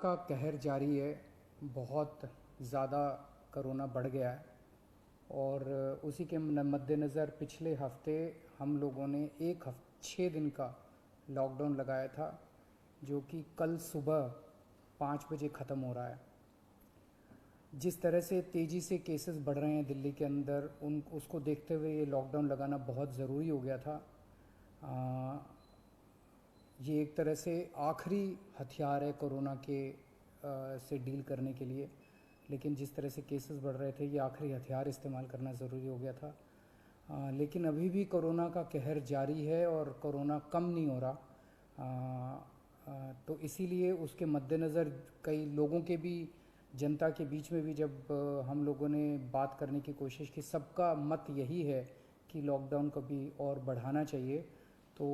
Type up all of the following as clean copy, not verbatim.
का कहर जारी है। बहुत ज़्यादा कोरोना बढ़ गया है और उसी के मद्देनज़र पिछले हफ्ते हम लोगों ने 6 दिन का लॉकडाउन लगाया था, जो कि कल सुबह 5 बजे ख़त्म हो रहा है। जिस तरह से तेज़ी से केसेस बढ़ रहे हैं दिल्ली के अंदर, उसको देखते हुए ये लॉकडाउन लगाना बहुत ज़रूरी हो गया था। ये एक तरह से आखिरी हथियार है कोरोना के से डील करने के लिए, लेकिन जिस तरह से केसेस बढ़ रहे थे ये आखिरी हथियार इस्तेमाल करना ज़रूरी हो गया था। लेकिन अभी भी कोरोना का कहर जारी है और कोरोना कम नहीं हो रहा। तो इसीलिए उसके मद्देनज़र कई लोगों के भी, जनता के बीच में भी जब हम लोगों ने बात करने की कोशिश की, सबका मत यही है कि लॉकडाउन को भी और बढ़ाना चाहिए। तो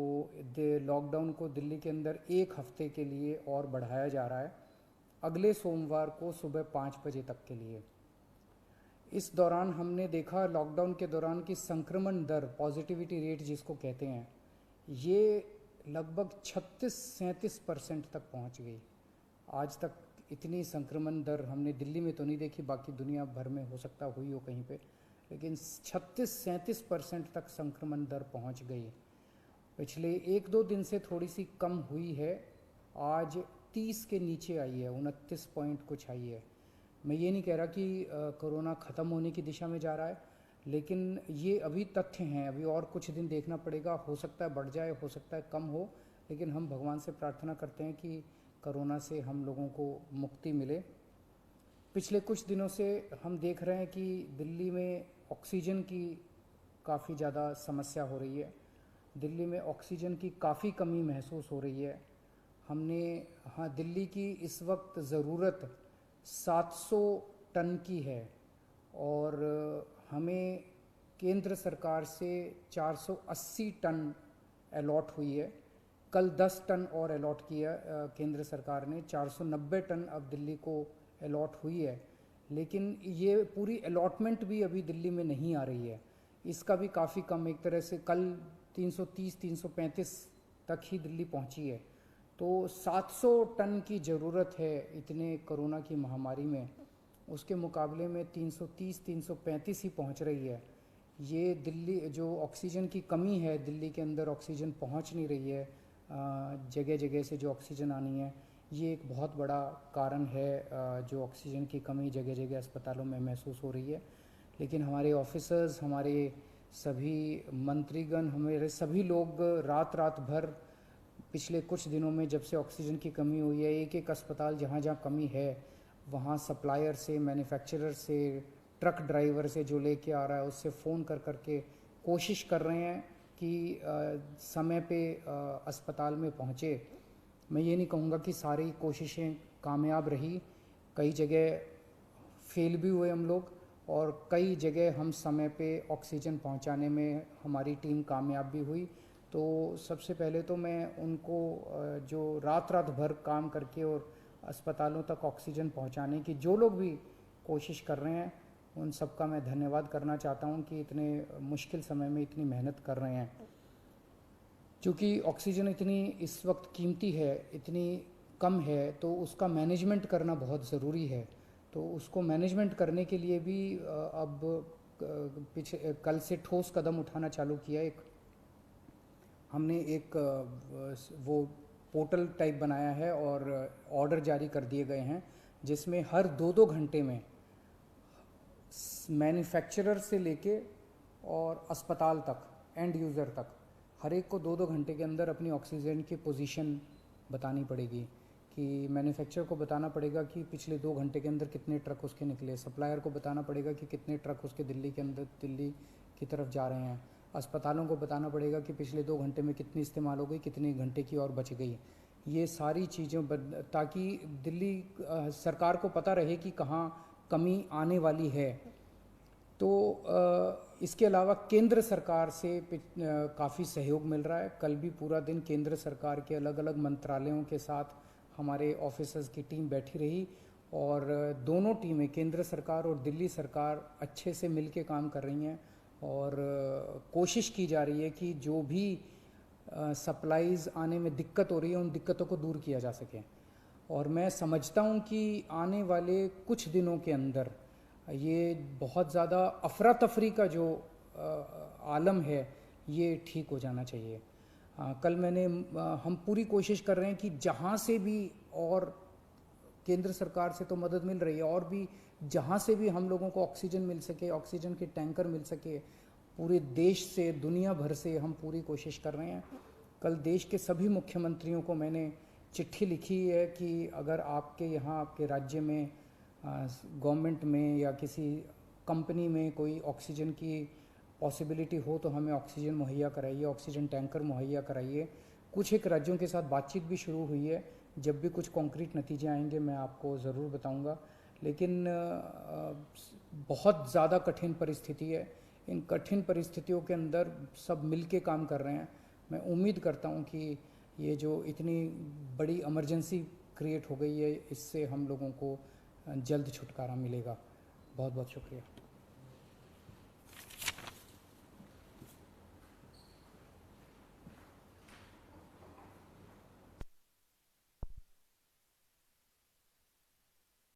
लॉकडाउन को दिल्ली के अंदर 1 हफ्ते के लिए और बढ़ाया जा रहा है, अगले सोमवार को सुबह 5 बजे तक के लिए। इस दौरान हमने देखा, लॉकडाउन के दौरान, की संक्रमण दर, पॉजिटिविटी रेट जिसको कहते हैं, ये लगभग 36-37% तक पहुंच गई। आज तक इतनी संक्रमण दर हमने दिल्ली में तो नहीं देखी, बाकी दुनिया भर में हो सकता हुई हो कहीं पे, लेकिन 36-37% तक संक्रमण दर पहुंच गई। पिछले 1-2 दिन से थोड़ी सी कम हुई है, आज 30 के नीचे आई है, 29 पॉइंट कुछ आई है। मैं ये नहीं कह रहा कि कोरोना ख़त्म होने की दिशा में जा रहा है, लेकिन ये अभी तथ्य हैं, अभी और कुछ दिन देखना पड़ेगा। हो सकता है बढ़ जाए, हो सकता है कम हो, लेकिन हम भगवान से प्रार्थना करते हैं कि कोरोना से हम लोगों को मुक्ति मिले। पिछले कुछ दिनों से हम देख रहे हैं कि दिल्ली में ऑक्सीजन की काफ़ी ज़्यादा समस्या हो रही है। दिल्ली में ऑक्सीजन की काफ़ी कमी महसूस हो रही है। हाँ, दिल्ली की इस वक्त ज़रूरत 700 टन की है और हमें केंद्र सरकार से 480 टन अलॉट हुई है। कल 10 टन और अलॉट किया केंद्र सरकार ने, 490 टन अब दिल्ली को अलॉट हुई है। लेकिन ये पूरी अलॉटमेंट भी अभी दिल्ली में नहीं आ रही है, इसका भी काफ़ी कम, एक तरह से कल 330-335 तक ही दिल्ली पहुंची है। तो 700 टन की ज़रूरत है इतने कोरोना की महामारी में, उसके मुकाबले में 330-335 ही पहुंच रही है। ये दिल्ली जो ऑक्सीजन की कमी है, दिल्ली के अंदर ऑक्सीजन पहुंच नहीं रही है, जगह जगह से जो ऑक्सीजन आनी है, ये एक बहुत बड़ा कारण है जो ऑक्सीजन की कमी जगह जगह अस्पतालों में महसूस हो रही है। लेकिन हमारे ऑफिसर्स, हमारे सभी मंत्रीगण, हमारे सभी लोग रात रात भर पिछले कुछ दिनों में, जब से ऑक्सीजन की कमी हुई है, एक एक अस्पताल जहाँ जहाँ कमी है वहाँ सप्लायर से, मैन्युफैक्चरर से, ट्रक ड्राइवर से जो लेके आ रहा है उससे फ़ोन कर करके कोशिश कर रहे हैं कि समय पे अस्पताल में पहुँचे। मैं ये नहीं कहूँगा कि सारी कोशिशें कामयाब रही, कई जगह फेल भी हुए हम लोग, और कई जगह हम समय पे ऑक्सीजन पहुंचाने में हमारी टीम कामयाब भी हुई। तो सबसे पहले तो मैं उनको जो रात रात भर काम करके और अस्पतालों तक ऑक्सीजन पहुंचाने की जो लोग भी कोशिश कर रहे हैं, उन सबका मैं धन्यवाद करना चाहता हूं कि इतने मुश्किल समय में इतनी मेहनत कर रहे हैं। क्योंकि ऑक्सीजन इतनी इस वक्त कीमती है, इतनी कम है, तो उसका मैनेजमेंट करना बहुत ज़रूरी है। तो उसको मैनेजमेंट करने के लिए भी अब कल से ठोस कदम उठाना चालू किया। हमने एक वो पोर्टल टाइप बनाया है और ऑर्डर जारी कर दिए गए हैं, जिसमें हर 2-2 घंटे में मैन्युफैक्चरर से लेके और अस्पताल तक, एंड यूज़र तक, हर एक को 2-2 घंटे के अंदर अपनी ऑक्सीजन की पोजीशन बतानी पड़ेगी। कि मैन्युफैक्चरर को बताना पड़ेगा कि पिछले 2 घंटे के अंदर कितने ट्रक उसके निकले, सप्लायर को बताना पड़ेगा कि कितने ट्रक उसके दिल्ली के अंदर, दिल्ली की तरफ जा रहे हैं, अस्पतालों को बताना पड़ेगा कि पिछले 2 घंटे में कितनी इस्तेमाल हो गई, कितने घंटे की और बच गई। ये सारी चीज़ें ताकि दिल्ली सरकार को पता रहे कि कहाँ कमी आने वाली है। तो इसके अलावा केंद्र सरकार से काफ़ी सहयोग मिल रहा है। कल भी पूरा दिन केंद्र सरकार के अलग अलग मंत्रालयों के साथ हमारे ऑफिसर्स की टीम बैठी रही, और दोनों टीमें, केंद्र सरकार और दिल्ली सरकार, अच्छे से मिल के काम कर रही हैं और कोशिश की जा रही है कि जो भी सप्लाईज़ आने में दिक्कत हो रही है उन दिक्कतों को दूर किया जा सके। और मैं समझता हूँ कि आने वाले कुछ दिनों के अंदर ये बहुत ज़्यादा अफरा तफरी का जो आलम है ये ठीक हो जाना चाहिए। कल हम पूरी कोशिश कर रहे हैं कि जहाँ से भी, और केंद्र सरकार से तो मदद मिल रही है, और भी जहाँ से भी हम लोगों को ऑक्सीजन मिल सके, ऑक्सीजन के टैंकर मिल सके, पूरे देश से, दुनिया भर से हम पूरी कोशिश कर रहे हैं। कल देश के सभी मुख्यमंत्रियों को मैंने चिट्ठी लिखी है कि अगर आपके यहाँ, आपके राज्य में, गवर्नमेंट में या किसी कंपनी में कोई ऑक्सीजन की पॉसिबिलिटी हो तो हमें ऑक्सीजन मुहैया कराइए, ऑक्सीजन टैंकर मुहैया कराइए। कुछ एक राज्यों के साथ बातचीत भी शुरू हुई है। जब भी कुछ कॉन्क्रीट नतीजे आएंगे मैं आपको ज़रूर बताऊंगा। लेकिन बहुत ज़्यादा कठिन परिस्थिति है। इन कठिन परिस्थितियों के अंदर सब मिल के काम कर रहे हैं। मैं उम्मीद करता हूं कि ये जो इतनी बड़ी इमरजेंसी क्रिएट हो गई है, इससे हम लोगों को जल्द छुटकारा मिलेगा। बहुत बहुत शुक्रिया।